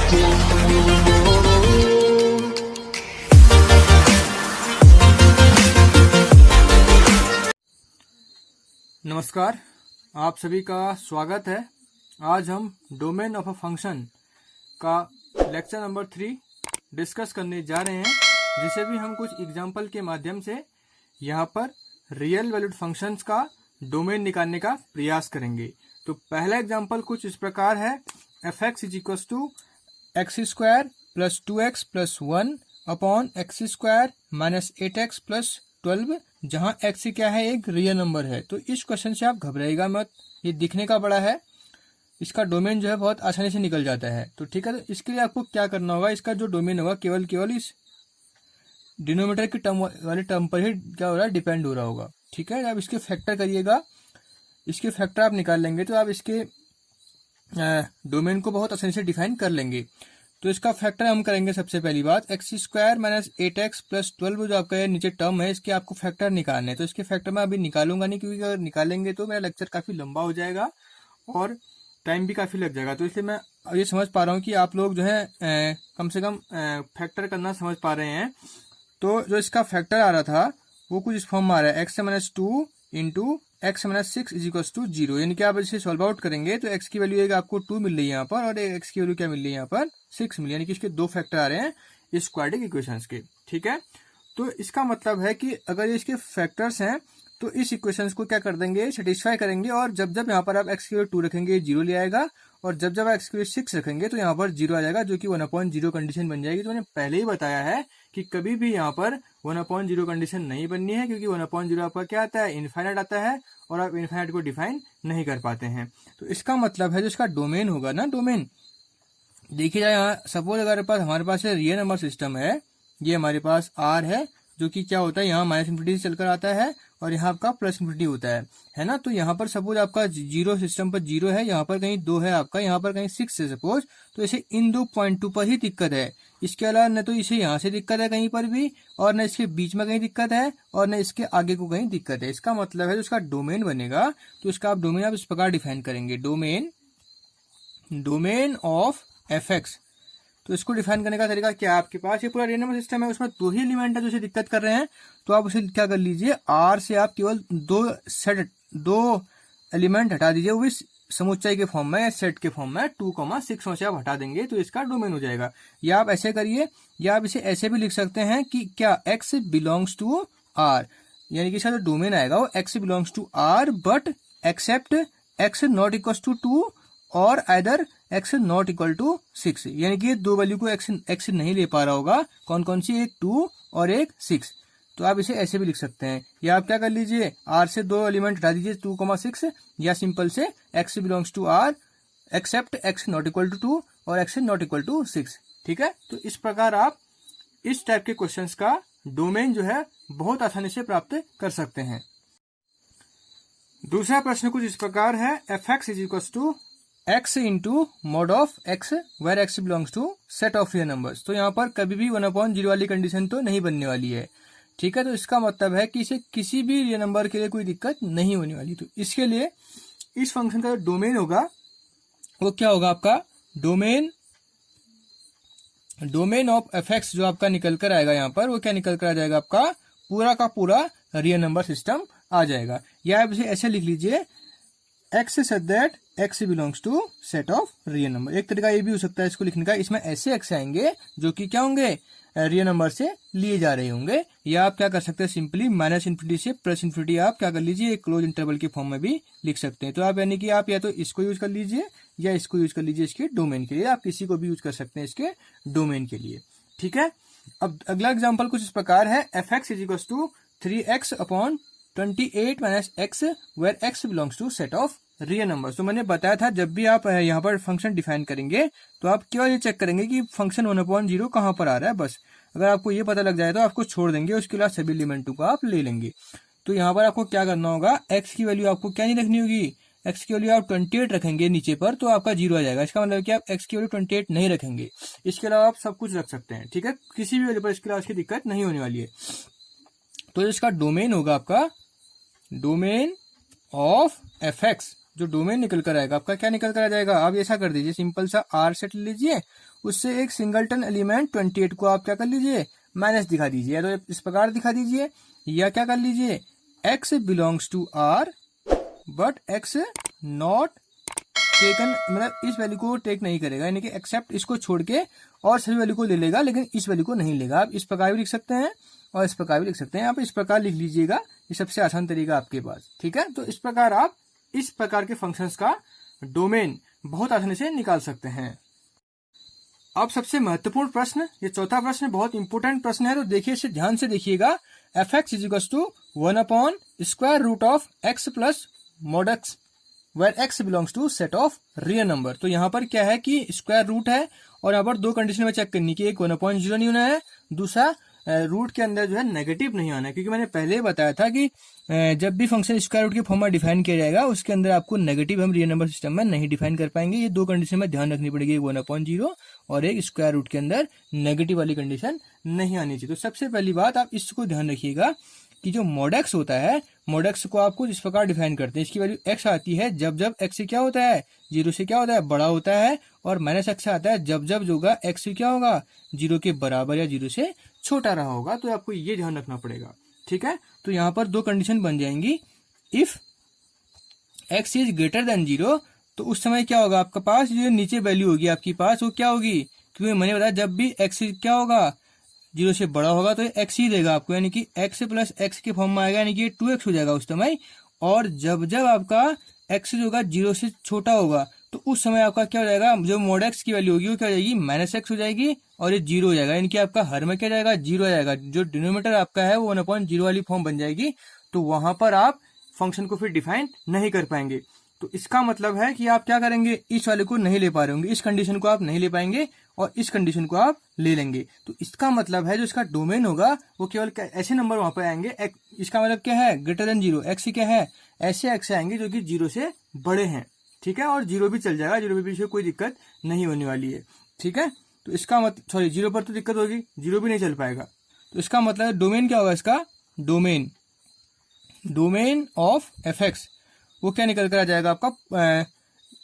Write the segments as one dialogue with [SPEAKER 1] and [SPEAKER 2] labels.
[SPEAKER 1] नमस्कार, आप सभी का स्वागत है। आज हम डोमेन ऑफ अ फंक्शन का लेक्चर नंबर 3 डिस्कस करने जा रहे हैं, जिसे भी हम कुछ एग्जाम्पल के माध्यम से यहाँ पर रियल वैल्यूड फंक्शंस का डोमेन निकालने का प्रयास करेंगे। तो पहला एग्जाम्पल कुछ इस प्रकार है, f x is equal to x square plus 2x plus 1 upon x square minus 8x plus 12, जहां x क्या है, एक रियल नंबर है। तो इस क्वेश्चन से आप घबराइएगा मत, ये दिखने का बड़ा है, इसका डोमेन जो है बहुत आसानी से निकल जाता है। तो ठीक है, तो इसके लिए आपको क्या करना होगा, इसका जो डोमेन होगा केवल इस डिनोमिनेटर की टर्म वाले टर्म पर ही क्या हो रहा है, डिपेंड हो रहा होगा। ठीक है, आप इसके फैक्टर करिएगा, इसके फैक्टर आप निकाल लेंगे तो आप इसके डोमेन को बहुत आसानी से डिफाइन कर लेंगे। तो इसका फैक्टर हम करेंगे सबसे पहली बात, x square minus 8x plus 12 जो आपका नीचे टर्म है, इसके आपको फैक्टर निकालने हैं। तो इसके फैक्टर मैं अभी निकालूंगा नहीं, क्योंकि अगर निकालेंगे तो मेरा लेक्चर काफ़ी लंबा हो जाएगा और टाइम भी काफ़ी लग जाएगा। तो इसलिए मैं ये समझ पा रहा हूँ कि आप लोग जो है कम से कम फैक्टर करना समझ पा रहे हैं। तो जो इसका फैक्टर आ रहा था वो कुछ इस फॉर्म में आ रहा है, x minus 2 into x minus 6 is equal to 0। यानी कि आप इसे सॉल्व आउट करेंगे तो एक्स की वैल्यू आपको 2 मिल रही है यहाँ पर, और एक्स की वैल्यू क्या मिल रही है यहाँ पर, 6 मिल रही है। यानी कि इसके दो फैक्टर आ रहे हैं इस क्वाड्रेटिक इक्वेशंस के। ठीक है, तो इसका मतलब है कि अगर इसके फैक्टर्स हैं तो इस इक्वेशंस को क्या कर देंगे, सेटिस्फाई करेंगे। और जब जब यहाँ पर आप एक्स की वैल्यू 2 रखेंगे 0 ले आएगा, और जब जब आप एक्स की वैल्यू 6 रखेंगे तो यहाँ पर 0 आ जाएगा, जो कि 1/0 कंडीशन बन जाएगी। तो मैंने पहले ही बताया है कि कभी भी यहाँ पर 1/0 कंडीशन नहीं बननी है, क्योंकि 1/0 आपका क्या आता है, इनफाइनाइट आता है, और आप इनफाइनाइट को डिफाइन नहीं कर पाते हैं। तो इसका मतलब है जो इसका डोमेन होगा ना, डोमेन देखिए जाए, यहाँ सपोज अगर हमारे पास रियल नंबर सिस्टम है, ये हमारे पास आर है, जो कि क्या होता है, यहाँ माइनस इन्फिनिटी से चलकर आता है और यहाँ आपका प्लस इन्फिनिटी होता है ना। तो यहाँ पर सपोज आपका 0 सिस्टम पर 0 है, यहाँ पर कहीं 2 है आपका, यहाँ पर कहीं 6 है सपोज। तो इसे इन दो पॉइंटों पर ही दिक्कत है, इसके अलावा न तो इसे यहाँ से दिक्कत है कहीं पर भी, और न इसके बीच में कहीं दिक्कत है, और न इसके आगे को कहीं दिक्कत है। इसका मतलब है जो इसका डोमेन बनेगा, तो इसका आप डोमेन आप इस प्रकार डिफाइन करेंगे, डोमेन ऑफ एफ एक्स। तो इसको डिफाइन करने का तरीका क्या है, आपके पास ये पूरा रियल नंबर सिस्टम है, उसमें 2 ही एलिमेंट है जो इसे दिक्कत कर रहे हैं। तो आप उसे क्या कर लीजिए, आर से आप केवल 2 एलिमेंट हटा दीजिए, वो भी समुच्चय के फॉर्म में या सेट के फॉर्म में 2,6 में से आप हटा देंगे तो इसका डोमेन हो जाएगा। या आप ऐसे करिए, या आप इसे ऐसे भी लिख सकते हैं कि क्या एक्स बिलोंग्स टू आर, यानी कि इसका जो डोमेन आएगा वो x belongs to R but except x not equal to 2 और either x not equal to 6। यानी कि दो वैल्यू को एक्स नहीं ले पा रहा होगा, कौन कौन सी, एक 2 और एक 6। तो आप इसे ऐसे भी लिख सकते हैं। या आप क्या कर लीजिए, आर से 2 एलिमेंट हटा दीजिए 2,6, या सिंपल से x belongs to R except x not equal to 2 और एक्स नॉट इक्वल टू 6। ठीक है, तो इस प्रकार आप इस टाइप के क्वेश्चंस का डोमेन जो है बहुत आसानी से प्राप्त कर सकते हैं। दूसरा प्रश्न कुछ इस प्रकार है, f x is equal to x into mod of x where x belongs to set of real numbers. तो यहाँ पर कभी भी 1/0 वाली कंडीशन तो नहीं बनने वाली है। ठीक है, तो इसका मतलब है कि इसे किसी भी रियल नंबर के लिए कोई दिक्कत नहीं होने वाली। तो इसके लिए इस फंक्शन का जो डोमेन होगा वो क्या होगा, आपका डोमेन ऑफ एफ एक्स जो आपका निकल कर आएगा यहाँ पर, वो क्या निकल कर आ जाएगा, आपका पूरा का पूरा रियल नंबर सिस्टम आ जाएगा। या आप इसे ऐसे लिख लीजिए, x such that x belongs to set of real number. एक तरीका ये भी हो सकता है इसको लिखने का, इसमें ऐसे एक्स आएंगे जो कि क्या होंगे, रियल नंबर से लिए जा रहे होंगे। या आप क्या कर सकते हैं, सिंपली माइनस इन्फिनिटी से प्लस इन्फिनिटी आप क्या कर लीजिए, एक क्लोज इंटरवल के फॉर्म में भी लिख सकते हैं। तो आप यानी कि आप या तो इसको यूज कर लीजिए या इसको यूज कर लीजिए इसके डोमेन के लिए, आप किसी को भी यूज कर सकते हैं इसके डोमेन के लिए। ठीक है, अब अगला एग्जाम्पल कुछ इस प्रकार है, f x is equal to 3x upon 28 minus x where x belongs to set of real number. तो मैंने बताया था जब भी आप यहाँ पर फंक्शन डिफाइन करेंगे तो आप केवल ये चेक करेंगे कि फंक्शन 1/0 कहाँ पर आ रहा है, बस। अगर आपको ये पता लग जाए तो आपको छोड़ देंगे, उसके बाद सभी एलिमेंटों को आप ले लेंगे। तो यहाँ पर आपको क्या करना होगा, एक्स की वैल्यू आपको क्या नहीं रखनी होगी, एक्स की वैल्यू आप 28 रखेंगे नीचे पर तो आपका 0 आ जाएगा। इसका मतलब कि आप एक्स की वैल्यू 28 नहीं रखेंगे, इसके अलावा आप सब कुछ रख सकते हैं। ठीक है, किसी भी वैल्यू पर इसके अलावा इसकी दिक्कत नहीं होने वाली है। तो इसका डोमेन होगा आपका डोमेन ऑफ एफ एक्स जो डोमेन निकल कर आएगा आपका क्या निकल कर आ जाएगा, आप ऐसा कर दीजिए, सिंपल सा आर सेट ले लीजिए, उससे एक सिंगलटन एलिमेंट 28 को आप क्या कर लीजिए, माइनस दिखा दीजिए, या तो इस प्रकार दिखा दीजिए, या क्या कर लीजिए, x belongs to R but x not taken, मतलब इस वैल्यू को टेक नहीं करेगा, यानी कि एक्सेप्ट इसको छोड़ के और सभी वैल्यू को ले लेगा, लेकिन इस वैल्यू को नहीं लेगा। आप इस प्रकार भी लिख सकते हैं और इस प्रकार भी लिख सकते हैं, आप इस प्रकार लिख लीजिएगा, ये सबसे आसान तरीका आपके पास, ठीक है। तो इस प्रकार आप इस प्रकार के फंक्शंस का डोमेन बहुत आसानी से निकाल सकते हैं। अब सबसे महत्वपूर्ण प्रश्न, ये चौथा प्रश्न बहुत इंपॉर्टेंट प्रश्न है, तो देखिए इसे ध्यान से देखिएगा। F x is equal to 1/स्क्वायर root of X plus mod X where x belongs to set of real number. तो यहाँ पर क्या है कि स्क्वायर रूट है और यहाँ पर दो कंडीशन में चेक करनी की, एक 1/0 नहीं होना है, दूसरा रूट के अंदर जो है नेगेटिव नहीं आना है, क्योंकि मैंने पहले ही बताया था कि जब भी फंक्शन स्क्वायर रूट के फॉर्म में डिफाइन किया जाएगा उसके अंदर आपको नेगेटिव हम रियल नंबर सिस्टम में नहीं डिफाइन कर पाएंगे। ये दो कंडीशन में ध्यान रखनी पड़ेगी, 1/0 और एक स्क्वायर रूट के अंदर नेगेटिव वाली कंडीशन नहीं आनी चाहिए। तो सबसे पहली बात आप इसको ध्यान रखिएगा कि जो मॉड एक्स होता है, मॉड एक्स को आपको इस प्रकार डिफाइन करते हैं, इसकी वैल्यू एक्स आती है जब जब एक्स से क्या होता है, 0 से क्या होता है, बड़ा होता है, और माइनस एक्स आता है जब जब जो होगा एक्स से क्या होगा, 0 के बराबर या 0 से छोटा रहा होगा। तो आपको ये ध्यान रखना पड़ेगा, ठीक है। तो यहाँ पर दो कंडीशन बन जाएंगी, if x is greater than 0, तो उस समय क्या होगा, आपके पास जो नीचे वैल्यू होगी आपके पास वो क्या होगी, क्योंकि मैंने बताया जब भी एक्स क्या होगा, 0 से बड़ा होगा तो एक्स ही देगा आपको, यानी कि एक्स प्लस एक्स के फॉर्म में आएगा, यानी कि ये 2x हो जाएगा उस समय। और जब जब आपका एक्स जो होगा 0 से छोटा होगा तो उस समय आपका क्या हो जाएगा, जो मॉड एक्स की वैल्यू होगी वो क्या हो जाएगी, -x हो जाएगी और ये 0 हो जाएगा, यानी कि आपका हर में क्या जाएगा, 0 आ जाएगा। जो डिनोमिनेटर आपका है वो 1/0 वाली फॉर्म बन जाएगी, तो वहां पर आप फंक्शन को फिर डिफाइन नहीं कर पाएंगे। तो इसका मतलब है कि आप क्या करेंगे, इस वाले को नहीं ले पा रहे होंगे, इस कंडीशन को आप नहीं ले पाएंगे और इस कंडीशन को आप ले लेंगे। तो इसका मतलब है जो इसका डोमेन होगा वो केवल ऐसे नंबर वहां पर आएंगे, इसका मतलब क्या है, ग्रेटर देन 0, एक्स क्या है, ऐसे एक्स आएंगे जो कि 0 से बड़े हैं, ठीक है। और 0 भी चल जाएगा, 0 भी कोई दिक्कत नहीं होने वाली है, ठीक है। तो इसका मतलब, सॉरी 0 पर तो दिक्कत होगी, 0 भी नहीं चल पाएगा। तो इसका मतलब डोमेन क्या होगा, इसका डोमेन ऑफ एफ एक्स वो क्या निकल कर आ जाएगा आपका,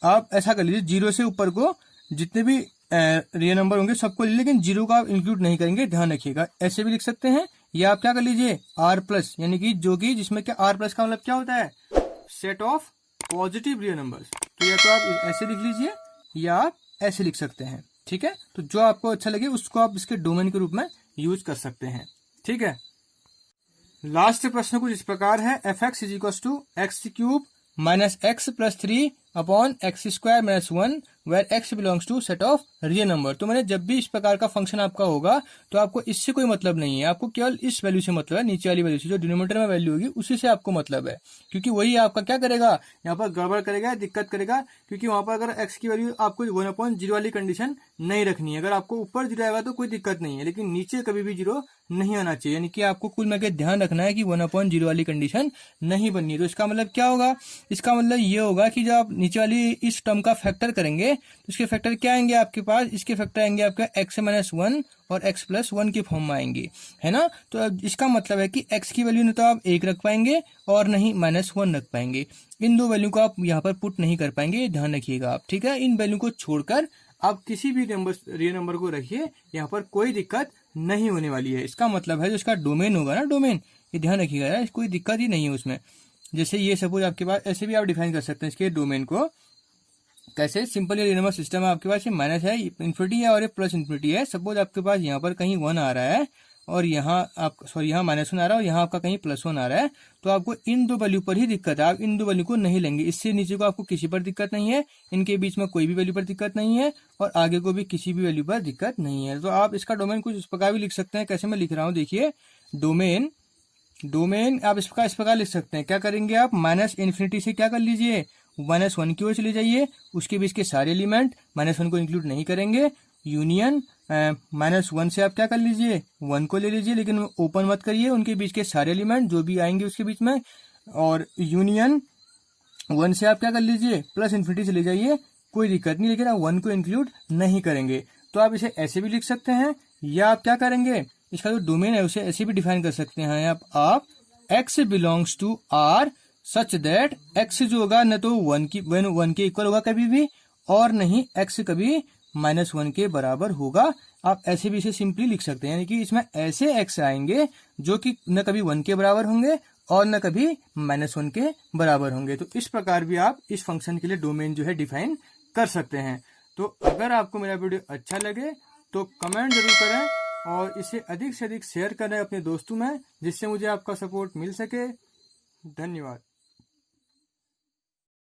[SPEAKER 1] आप ऐसा कर लीजिए, 0 से ऊपर को जितने भी रियल नंबर होंगे सबको ले, लेकिन 0 का आप इंक्लूड नहीं करेंगे, ध्यान रखिएगा। ऐसे भी लिख सकते हैं, या आप क्या कर लीजिए, आर प्लस, यानी कि जो कि जिसमें क्या आर प्लस का मतलब क्या होता है, set of positive real numbers. तो या तो आप ऐसे लिख लीजिए या आप ऐसे लिख सकते हैं, ठीक है। तो जो आपको अच्छा लगे उसको आप इसके डोमेन के रूप में यूज कर सकते हैं, ठीक है। लास्ट प्रश्न कुछ इस प्रकार है, f x is equal to x cube minus x plus 3 upon x square minus 1 where x belongs to set of real number. तो मैंने जब भी इस प्रकार का फंक्शन आपका होगा तो आपको इससे कोई मतलब नहीं है, आपको केवल इस वैल्यू से मतलब है, नीचे वाली वैल्यू से, जो डिनोमिनेटर में वैल्यू होगी उसी से आपको मतलब है, क्योंकि वही आपका क्या करेगा, यहाँ पर गड़बड़ करेगा, दिक्कत करेगा, क्योंकि वहां पर अगर एक्स की वैल्यू आपको 1/0 वाली कंडीशन नहीं रखनी है, अगर आपको ऊपर 0 आएगा तो कोई दिक्कत नहीं है, लेकिन नीचे कभी भी 0 नहीं आना चाहिए, यानी कि आपको कुल मिलाकर ध्यान रखना है कि 1/0 वाली कंडीशन नहीं बननी है। तो इसका मतलब क्या होगा, इसका मतलब ये होगा कि जब आप नीचे वाली इस टर्म का फैक्टर करेंगे तो इसके फैक्टर क्या आएंगे आपके पास, इसके फैक्टर आएंगे आपका x-1 और x+1 के फॉर्म में आएंगे, है ना। तो अब इसका मतलब है कि x की वैल्यू न तो आप 1 रख पाएंगे और नहीं -1 रख पाएंगे, इन दो वैल्यू को आप यहाँ पर पुट नहीं कर पाएंगे, ये ध्यान रखिएगा आप, ठीक है। इन वैल्यू को छोड़कर आप किसी भी रियल नंबर को रखिए, यहाँ पर कोई दिक्कत नहीं होने वाली है। इसका मतलब है जो इसका डोमेन होगा ना, डोमेन, ये ध्यान रखिएगा यार, कोई दिक्कत ही नहीं है उसमें। जैसे ये सपोज आपके पास, ऐसे भी आप डिफाइन कर सकते हैं इसके डोमेन को, कैसे, सिंपल ये नंबर सिस्टम है आपके पास, ये माइनस है, इन्फिनिटी है और ये प्लस इन्फिनिटी है। सपोज आपके पास यहाँ पर कहीं 1 आ रहा है और यहाँ आप सॉरी यहाँ -1 आ रहा है और यहाँ आपका कहीं +1 आ रहा है, तो आपको इन दो वैल्यू पर ही दिक्कत है, आप इन दो वैल्यू को नहीं लेंगे, इससे नीचे को आपको किसी पर दिक्कत नहीं है, इनके बीच में कोई भी वैल्यू पर दिक्कत नहीं है और आगे को भी किसी भी वैल्यू पर दिक्कत नहीं है। तो आप इसका डोमेन कुछ इस प्रकार भी लिख सकते हैं, कैसे मैं लिख रहा हूँ देखिए, डोमेन आप इस प्रकार लिख सकते हैं। क्या करेंगे आप, -∞ से क्या कर लीजिए, -1 की ओर चले जाइए, उसके बीच के सारे एलिमेंट -1 को इंक्लूड नहीं करेंगे, यूनियन -1 से आप क्या कर लीजिए, 1 को ले लीजिए, लेकिन ओपन मत करिए, उनके बीच के सारे एलिमेंट जो भी आएंगे उसके बीच में, और यूनियन 1 से आप क्या कर लीजिए, +∞ से ले जाइए, कोई दिक्कत नहीं, लेकिन आप 1 को इंक्लूड नहीं करेंगे। तो आप इसे ऐसे भी लिख सकते हैं, या आप क्या करेंगे, इसका जो डोमेन है उसे ऐसे भी डिफाइन कर सकते हैं आप x belongs to r such that x जो होगा न तो 1 के इक्वल होगा कभी भी, और नहीं x कभी -1 के बराबर होगा। आप ऐसे भी इसे सिंपली लिख सकते हैं, यानी कि इसमें ऐसे x आएंगे जो कि न कभी 1 के बराबर होंगे और न कभी -1 के बराबर होंगे। तो इस प्रकार भी आप इस फंक्शन के लिए डोमेन जो है डिफाइन कर सकते हैं। तो अगर आपको मेरा वीडियो अच्छा लगे तो कमेंट जरूर करें और इसे अधिक से अधिक शेयर करें अपने दोस्तों में, जिससे मुझे आपका सपोर्ट मिल सके। धन्यवाद।